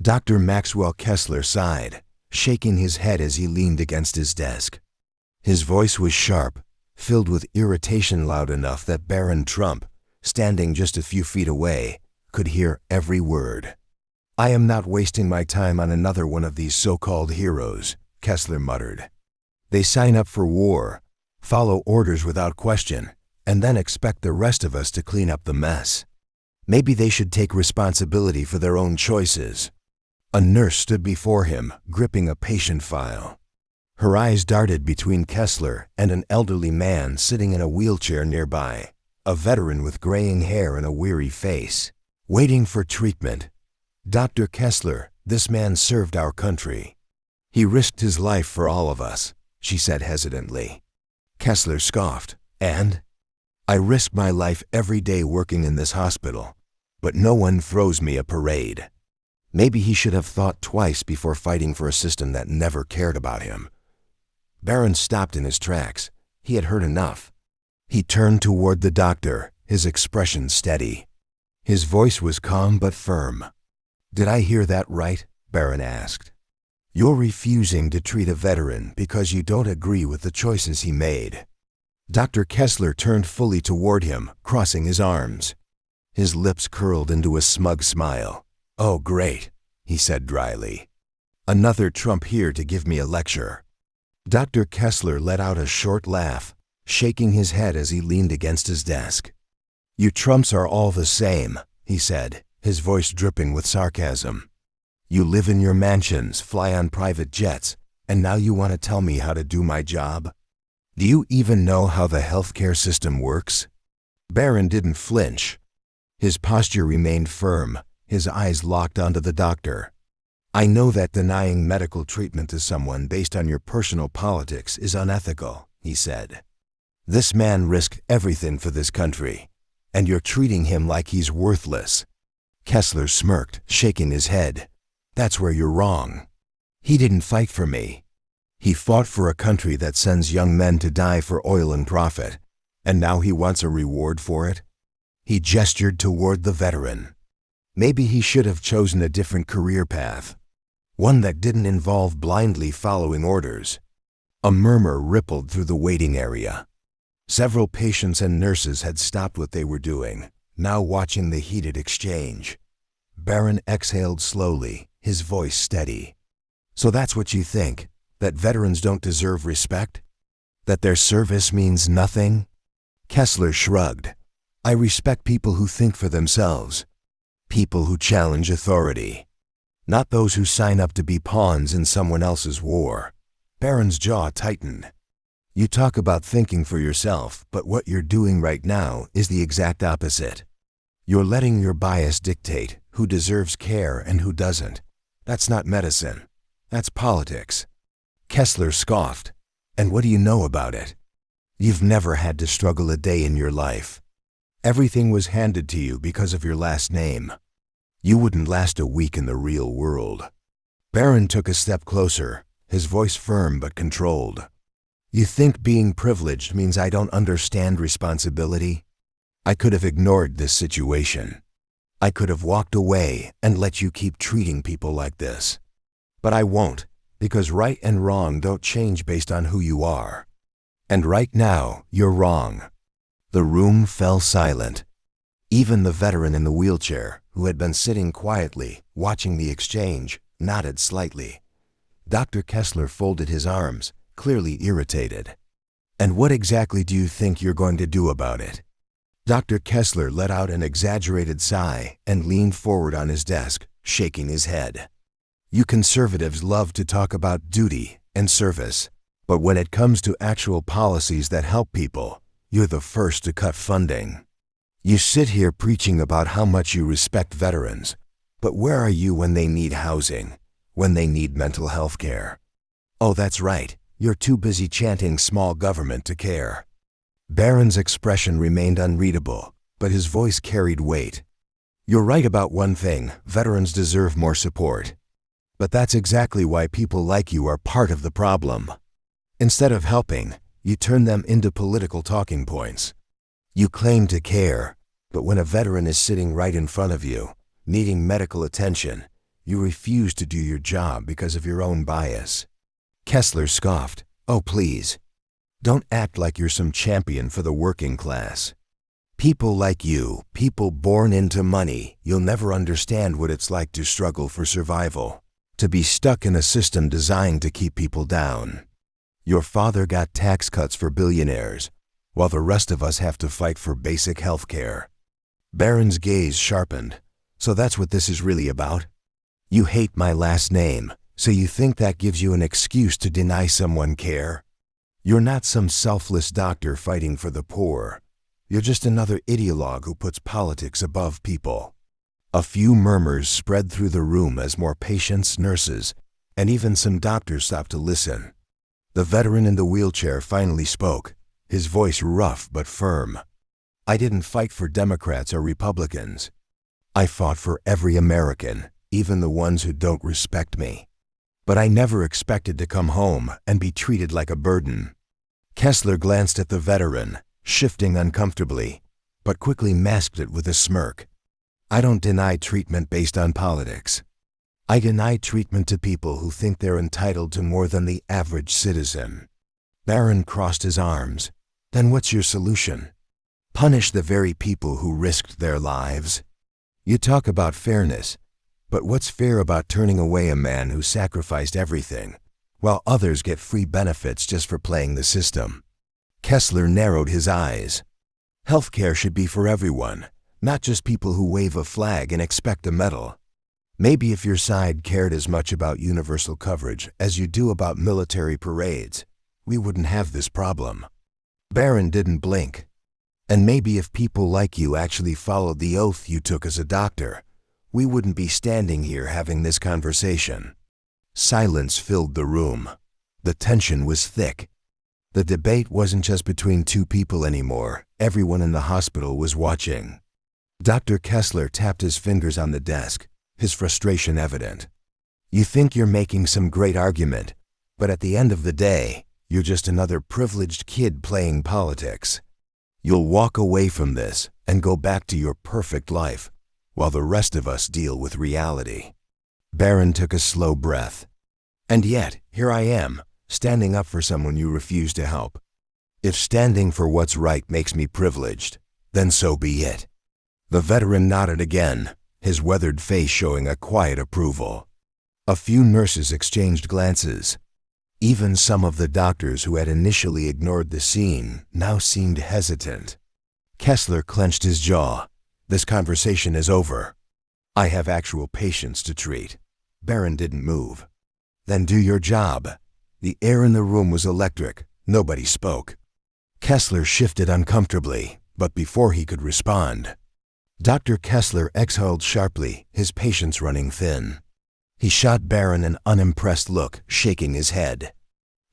Dr. Maxwell Kessler sighed, shaking his head as he leaned against his desk. His voice was sharp, filled with irritation loud enough that Barron Trump, standing just a few feet away, could hear every word. "I am not wasting my time on another one of these so-called heroes," Kessler muttered. "They sign up for war, follow orders without question, and then expect the rest of us to clean up the mess. Maybe they should take responsibility for their own choices." A nurse stood before him, gripping a patient file. Her eyes darted between Kessler and an elderly man sitting in a wheelchair nearby, a veteran with graying hair and a weary face. "Waiting for treatment. Dr. Kessler, this man served our country. He risked his life for all of us," she said hesitantly. Kessler scoffed. "And? I risk my life every day working in this hospital, but no one throws me a parade." Maybe he should have thought twice before fighting for a system that never cared about him. Barron stopped in his tracks. He had heard enough. He turned toward the doctor, his expression steady. His voice was calm but firm. "Did I hear that right?" Barron asked. "You're refusing to treat a veteran because you don't agree with the choices he made." Dr. Kessler turned fully toward him, crossing his arms. His lips curled into a smug smile. "Oh, great," he said dryly. "Another Trump here to give me a lecture." Dr. Kessler let out a short laugh, shaking his head as he leaned against his desk. "You Trumps are all the same," he said, his voice dripping with sarcasm. "You live in your mansions, fly on private jets, and now you want to tell me how to do my job? Do you even know how the healthcare system works?" Barron didn't flinch. His posture remained firm, his eyes locked onto the doctor. "I know that denying medical treatment to someone based on your personal politics is unethical," he said. "This man risked everything for this country, and you're treating him like he's worthless." Kessler smirked, shaking his head. "That's where you're wrong. He didn't fight for me. He fought for a country that sends young men to die for oil and profit, and now he wants a reward for it?" He gestured toward the veteran. Maybe he should have chosen a different career path, one that didn't involve blindly following orders. A murmur rippled through the waiting area. Several patients and nurses had stopped what they were doing, now watching the heated exchange. Barron exhaled slowly, his voice steady. "So that's what you think, that veterans don't deserve respect? That their service means nothing?" Kessler shrugged. "I respect people who think for themselves. People who challenge authority. Not those who sign up to be pawns in someone else's war." Barron's jaw tightened. "You talk about thinking for yourself, but what you're doing right now is the exact opposite. You're letting your bias dictate who deserves care and who doesn't. That's not medicine. That's politics." Kessler scoffed. "And what do you know about it? You've never had to struggle a day in your life. Everything was handed to you because of your last name. You wouldn't last a week in the real world." Barron took a step closer, his voice firm but controlled. "You think being privileged means I don't understand responsibility? I could have ignored this situation. I could have walked away and let you keep treating people like this. But I won't, because right and wrong don't change based on who you are. And right now, you're wrong." The room fell silent. Even the veteran in the wheelchair, who had been sitting quietly, watching the exchange, nodded slightly. Dr. Kessler folded his arms, clearly irritated. "And what exactly do you think you're going to do about it?" Dr. Kessler let out an exaggerated sigh and leaned forward on his desk, shaking his head. "You conservatives love to talk about duty and service, but when it comes to actual policies that help people, you're the first to cut funding. You sit here preaching about how much you respect veterans, but where are you when they need housing, when they need mental health care? Oh, that's right, you're too busy chanting small government to care." Barron's expression remained unreadable, but his voice carried weight. "You're right about one thing, veterans deserve more support. But that's exactly why people like you are part of the problem. Instead of helping, you turn them into political talking points. You claim to care, but when a veteran is sitting right in front of you, needing medical attention, You refuse to do your job because of your own bias. Kessler scoffed. Oh, please. Don't act like you're some champion for the working class. People like you, people born into money, you'll never understand what it's like to struggle for survival, to be stuck in a system designed to keep people down. Your father got tax cuts for billionaires, while the rest of us have to fight for basic health care. Barron's gaze sharpened. So that's what this is really about? You hate my last name, so you think that gives you an excuse to deny someone care? You're not some selfless doctor fighting for the poor. You're just another ideologue who puts politics above people. A few murmurs spread through the room as more patients, nurses, and even some doctors stopped to listen. The veteran in the wheelchair finally spoke, his voice rough but firm. I didn't fight for Democrats or Republicans. I fought for every American, even the ones who don't respect me. But I never expected to come home and be treated like a burden. Kessler glanced at the veteran, shifting uncomfortably, but quickly masked it with a smirk. I don't deny treatment based on politics. I deny treatment to people who think they're entitled to more than the average citizen. Barron crossed his arms. Then what's your solution? Punish the very people who risked their lives? You talk about fairness, but what's fair about turning away a man who sacrificed everything, while others get free benefits just for playing the system? Kessler narrowed his eyes. Healthcare should be for everyone, not just people who wave a flag and expect a medal. Maybe if your side cared as much about universal coverage as you do about military parades, we wouldn't have this problem. Barron didn't blink. And maybe if people like you actually followed the oath you took as a doctor, we wouldn't be standing here having this conversation. Silence filled the room. The tension was thick. The debate wasn't just between two people anymore. Everyone in the hospital was watching. Dr. Kessler tapped his fingers on the desk, his frustration evident. You think you're making some great argument, but at the end of the day, you're just another privileged kid playing politics. You'll walk away from this and go back to your perfect life, while the rest of us deal with reality. Barron took a slow breath. And yet, here I am, standing up for someone you refuse to help. If standing for what's right makes me privileged, then so be it. The veteran nodded again, his weathered face showing a quiet approval. A few nurses exchanged glances. Even some of the doctors who had initially ignored the scene now seemed hesitant. Kessler clenched his jaw. This conversation is over. I have actual patients to treat. Barron didn't move. Then do your job. The air in the room was electric. Nobody spoke. Kessler shifted uncomfortably, but before he could respond, Dr. Kessler exhaled sharply, his patience running thin. He shot Barron an unimpressed look, shaking his head.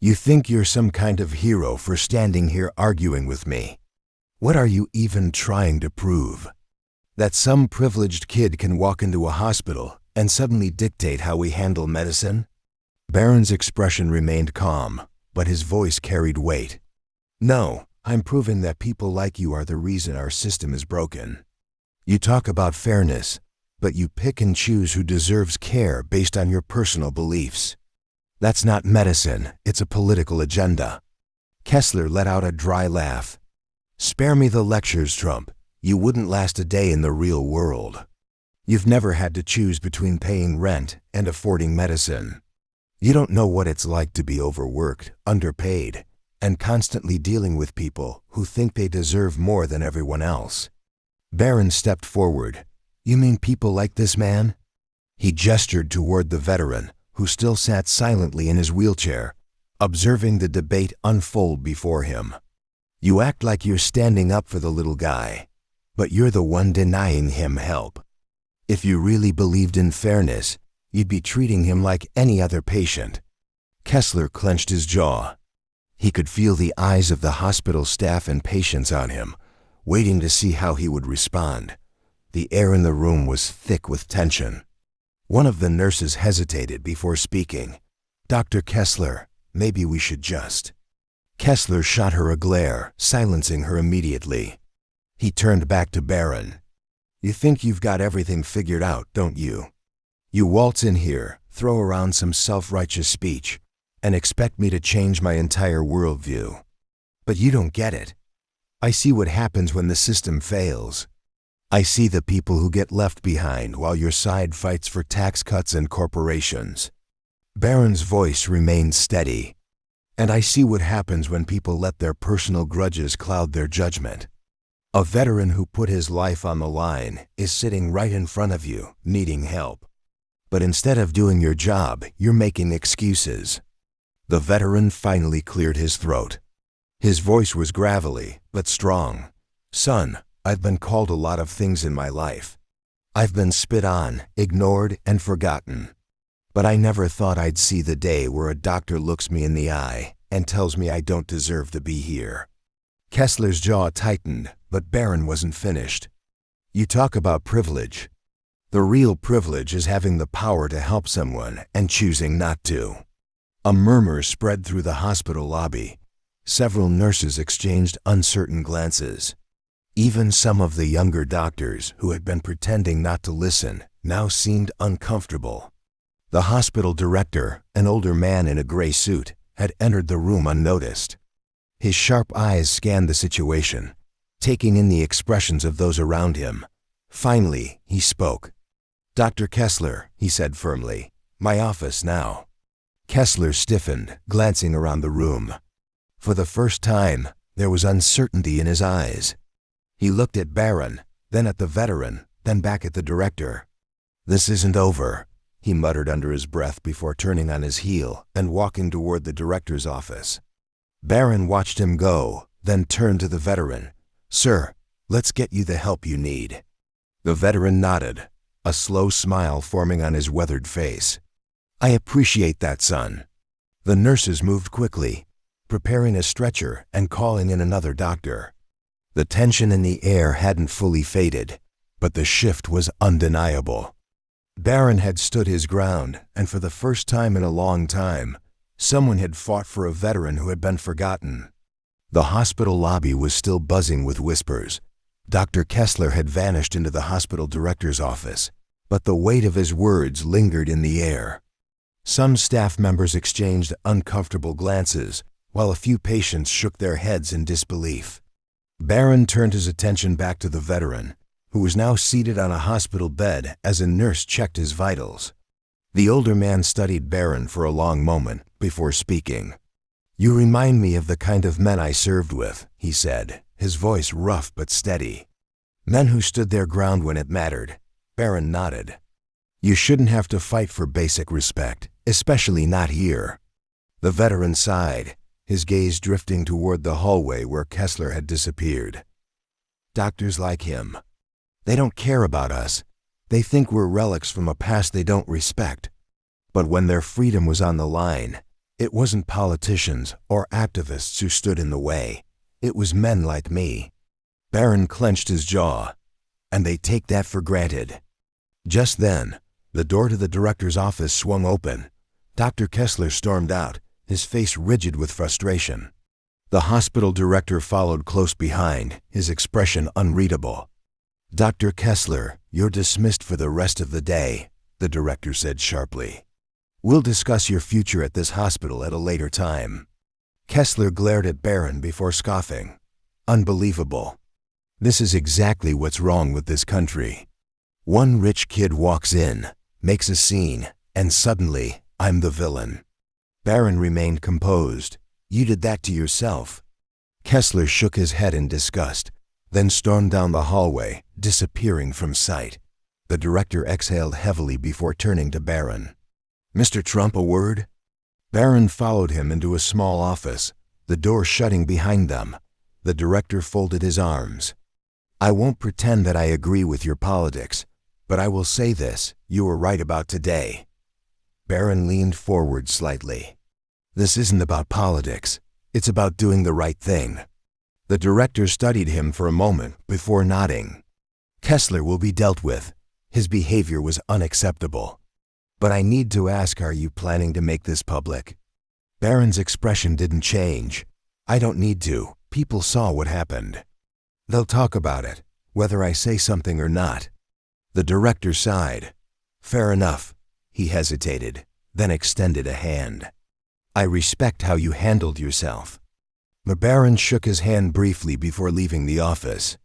You think you're some kind of hero for standing here arguing with me? What are you even trying to prove? That some privileged kid can walk into a hospital and suddenly dictate how we handle medicine? Barron's expression remained calm, but his voice carried weight. No, I'm proving that people like you are the reason our system is broken. You talk about fairness, but you pick and choose who deserves care based on your personal beliefs. That's not medicine, it's a political agenda. Kessler let out a dry laugh. Spare me the lectures, Trump. You wouldn't last a day in the real world. You've never had to choose between paying rent and affording medicine. You don't know what it's like to be overworked, underpaid, and constantly dealing with people who think they deserve more than everyone else. Barron stepped forward. You mean people like this man? He gestured toward the veteran, who still sat silently in his wheelchair, observing the debate unfold before him. You act like you're standing up for the little guy, but you're the one denying him help. If you really believed in fairness, you'd be treating him like any other patient. Kessler clenched his jaw. He could feel the eyes of the hospital staff and patients on him, waiting to see how he would respond. The air in the room was thick with tension. One of the nurses hesitated before speaking. Dr. Kessler, maybe we should just. Kessler shot her a glare, silencing her immediately. He turned back to Barron. You think you've got everything figured out, don't you? You waltz in here, throw around some self-righteous speech, and expect me to change my entire worldview. But you don't get it. I see what happens when the system fails. I see the people who get left behind while your side fights for tax cuts and corporations. Barron's voice remained steady. And I see what happens when people let their personal grudges cloud their judgment. A veteran who put his life on the line is sitting right in front of you, needing help. But instead of doing your job, you're making excuses. The veteran finally cleared his throat. His voice was gravelly, but strong. Son, I've been called a lot of things in my life. I've been spit on, ignored, and forgotten. But I never thought I'd see the day where a doctor looks me in the eye and tells me I don't deserve to be here. Kessler's jaw tightened, but Barron wasn't finished. You talk about privilege. The real privilege is having the power to help someone and choosing not to. A murmur spread through the hospital lobby. Several nurses exchanged uncertain glances. Even some of the younger doctors who had been pretending not to listen now seemed uncomfortable. The hospital director, an older man in a gray suit, had entered the room unnoticed. His sharp eyes scanned the situation, taking in the expressions of those around him. Finally, he spoke. "Dr. Kessler," he said firmly, "my office now." Kessler stiffened, glancing around the room. For the first time, there was uncertainty in his eyes. He looked at Barron, then at the veteran, then back at the director. "This isn't over," he muttered under his breath before turning on his heel and walking toward the director's office. Barron watched him go, then turned to the veteran. "Sir, let's get you the help you need." The veteran nodded, a slow smile forming on his weathered face. "I appreciate that, son." The nurses moved quickly, preparing a stretcher and calling in another doctor. The tension in the air hadn't fully faded, but the shift was undeniable. Barron had stood his ground, and for the first time in a long time, someone had fought for a veteran who had been forgotten. The hospital lobby was still buzzing with whispers. Dr. Kessler had vanished into the hospital director's office, but the weight of his words lingered in the air. Some staff members exchanged uncomfortable glances, while a few patients shook their heads in disbelief. Barron turned his attention back to the veteran, who was now seated on a hospital bed as a nurse checked his vitals. The older man studied Barron for a long moment before speaking. "You remind me of the kind of men I served with," he said, his voice rough but steady. "Men who stood their ground when it mattered." Barron nodded. "You shouldn't have to fight for basic respect, especially not here." The veteran sighed, his gaze drifting toward the hallway where Kessler had disappeared. "Doctors like him. They don't care about us. They think we're relics from a past they don't respect. But when their freedom was on the line, it wasn't politicians or activists who stood in the way. It was men like me." Barron clenched his jaw. "And they take that for granted." Just then, the door to the director's office swung open. Dr. Kessler stormed out, his face rigid with frustration. The hospital director followed close behind, his expression unreadable. "Dr. Kessler, you're dismissed for the rest of the day," the director said sharply. "We'll discuss your future at this hospital at a later time." Kessler glared at Barron before scoffing. "Unbelievable. This is exactly what's wrong with this country. One rich kid walks in, makes a scene, and suddenly, I'm the villain." Barron remained composed. "You did that to yourself." Kessler shook his head in disgust, then stormed down the hallway, disappearing from sight. The director exhaled heavily before turning to Barron. "Mr. Trump, a word?" Barron followed him into a small office, the door shutting behind them. The director folded his arms. "I won't pretend that I agree with your politics, but I will say this, you were right about today." Barron leaned forward slightly. "This isn't about politics. It's about doing the right thing." The director studied him for a moment before nodding. "Kessler will be dealt with. His behavior was unacceptable. But I need to ask, are you planning to make this public?" Barron's expression didn't change. "I don't need to. People saw what happened. They'll talk about it, whether I say something or not." The director sighed. "Fair enough. He hesitated, then extended a hand. "I respect how you handled yourself." The Baron shook his hand briefly before leaving the office.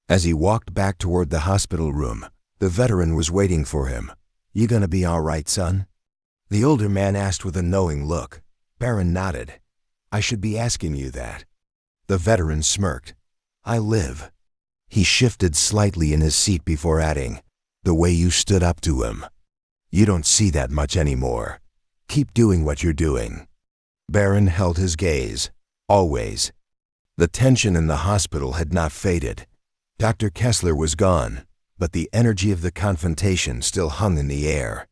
As he walked back toward the hospital room, the veteran was waiting for him. "You gonna be all right, son?" The older man asked with a knowing look. Barron nodded. "I should be asking you that." The veteran smirked. "I live." He shifted slightly in his seat before adding, "The way you stood up to him. You don't see that much anymore. Keep doing what you're doing." Barron held his gaze. Always. The tension in the hospital had not faded. Dr. Kessler was gone, but the energy of the confrontation still hung in the air.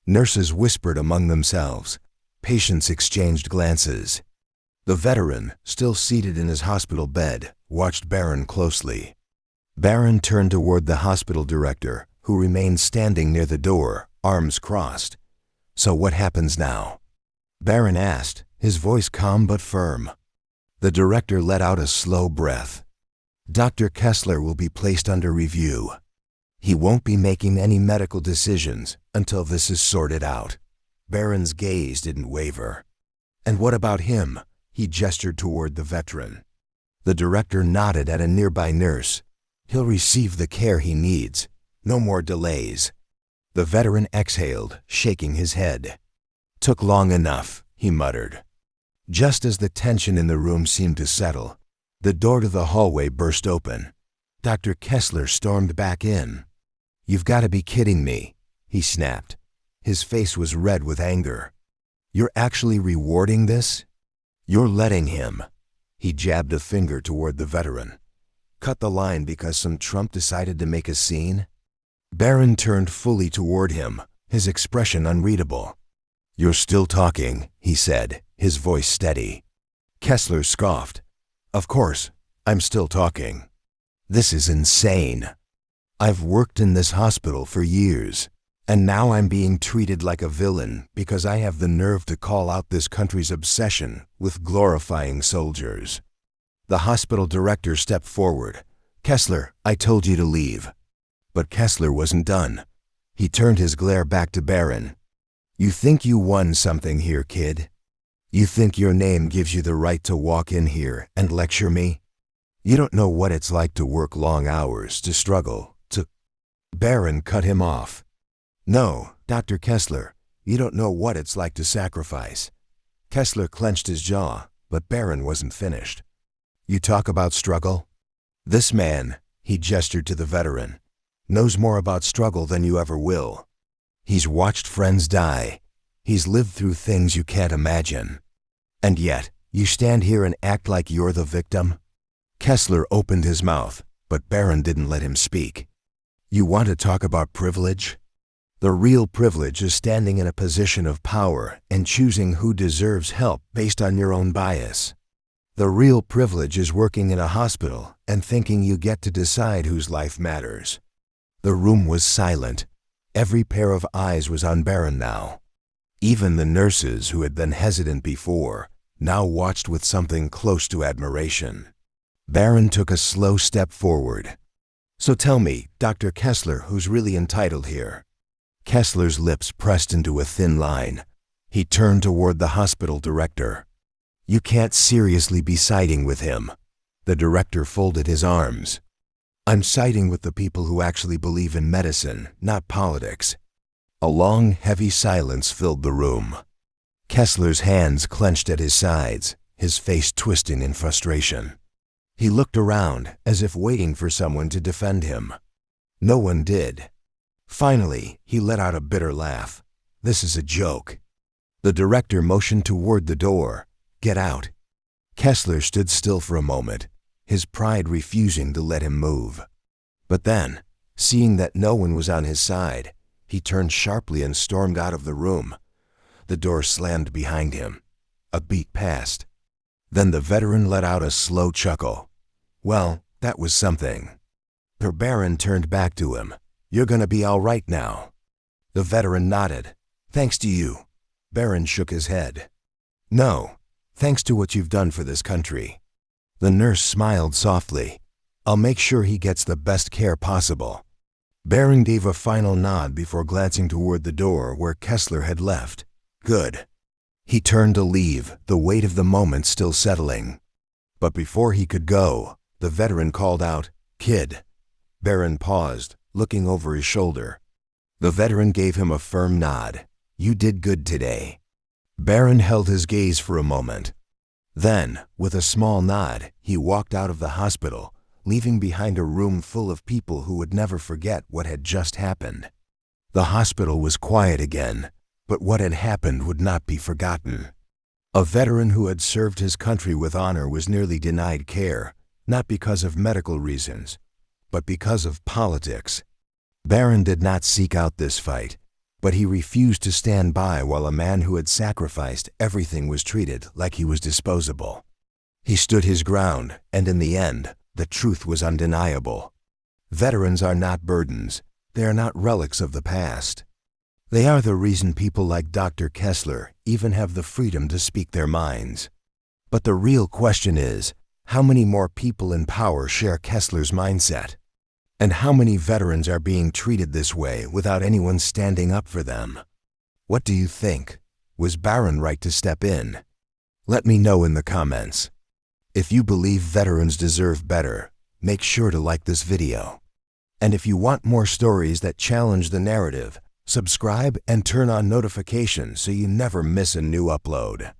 Nurses whispered among themselves. Patients exchanged glances. The veteran, still seated in his hospital bed, watched Barron closely. Barron turned toward the hospital director, who remained standing near the door, arms crossed. "So what happens now?" Barron asked, his voice calm but firm. The director let out a slow breath. "Dr. Kessler will be placed under review. He won't be making any medical decisions until this is sorted out." Barron's gaze didn't waver. "And what about him?" He gestured toward the veteran. The director nodded at a nearby nurse. "He'll receive the care he needs. No more delays." The veteran exhaled, shaking his head. "Took long enough," he muttered. Just as the tension in the room seemed to settle, the door to the hallway burst open. Dr. Kessler stormed back in. "You've got to be kidding me," he snapped. His face was red with anger. "You're actually rewarding this? You're letting him," he jabbed a finger toward the veteran, "cut the line because some Trump decided to make a scene?" Barron turned fully toward him, his expression unreadable. "You're still talking," he said, his voice steady. Kessler scoffed. "Of course, I'm still talking. This is insane. I've worked in this hospital for years, and now I'm being treated like a villain because I have the nerve to call out this country's obsession with glorifying soldiers." The hospital director stepped forward. "Kessler, I told you to leave." But Kessler wasn't done. He turned his glare back to Barron. "You think you won something here, kid? You think your name gives you the right to walk in here and lecture me? You don't know what it's like to work long hours, to struggle, to—" Barron cut him off. "No, Dr. Kessler, you don't know what it's like to sacrifice." Kessler clenched his jaw, but Barron wasn't finished. "You talk about struggle? This man," he gestured to the veteran, "knows more about struggle than you ever will. He's watched friends die. He's lived through things you can't imagine. And yet, you stand here and act like you're the victim?" Kessler opened his mouth, but Barron didn't let him speak. "You want to talk about privilege? The real privilege is standing in a position of power and choosing who deserves help based on your own bias. The real privilege is working in a hospital and thinking you get to decide whose life matters." The room was silent. Every pair of eyes was on Barron now. Even the nurses, who had been hesitant before, now watched with something close to admiration. Barron took a slow step forward. "So tell me, Dr. Kessler, who's really entitled here?" Kessler's lips pressed into a thin line. He turned toward the hospital director. "You can't seriously be siding with him." The director folded his arms. "I'm siding with the people who actually believe in medicine, not politics." A long, heavy silence filled the room. Kessler's hands clenched at his sides, his face twisting in frustration. He looked around, as if waiting for someone to defend him. No one did. Finally, he let out a bitter laugh. "This is a joke." The director motioned toward the door. "Get out." Kessler stood still for a moment, his pride refusing to let him move. But then, seeing that no one was on his side, he turned sharply and stormed out of the room. The door slammed behind him. A beat passed. Then the veteran let out a slow chuckle. "Well, that was something." The Baron turned back to him. "You're gonna be all right now." The veteran nodded. "Thanks to you." Barron shook his head. "No, thanks to what you've done for this country." The nurse smiled softly. "I'll make sure he gets the best care possible." Barron gave a final nod before glancing toward the door where Kessler had left. Good. He turned to leave, the weight of the moment still settling. But before he could go, the veteran called out, "Kid." Barron paused, looking over his shoulder. The veteran gave him a firm nod. "You did good today." Barron held his gaze for a moment. Then, with a small nod, he walked out of the hospital, leaving behind a room full of people who would never forget what had just happened. The hospital was quiet again, but what had happened would not be forgotten. A veteran who had served his country with honor was nearly denied care, not because of medical reasons, but because of politics. Barron did not seek out this fight, but he refused to stand by while a man who had sacrificed everything was treated like he was disposable. He stood his ground, and in the end, the truth was undeniable. Veterans are not burdens. They are not relics of the past. They are the reason people like Dr. Kessler even have the freedom to speak their minds. But the real question is, how many more people in power share Kessler's mindset? And how many veterans are being treated this way without anyone standing up for them? What do you think? Was Barron right to step in? Let me know in the comments. If you believe veterans deserve better, make sure to like this video. And if you want more stories that challenge the narrative, subscribe and turn on notifications so you never miss a new upload.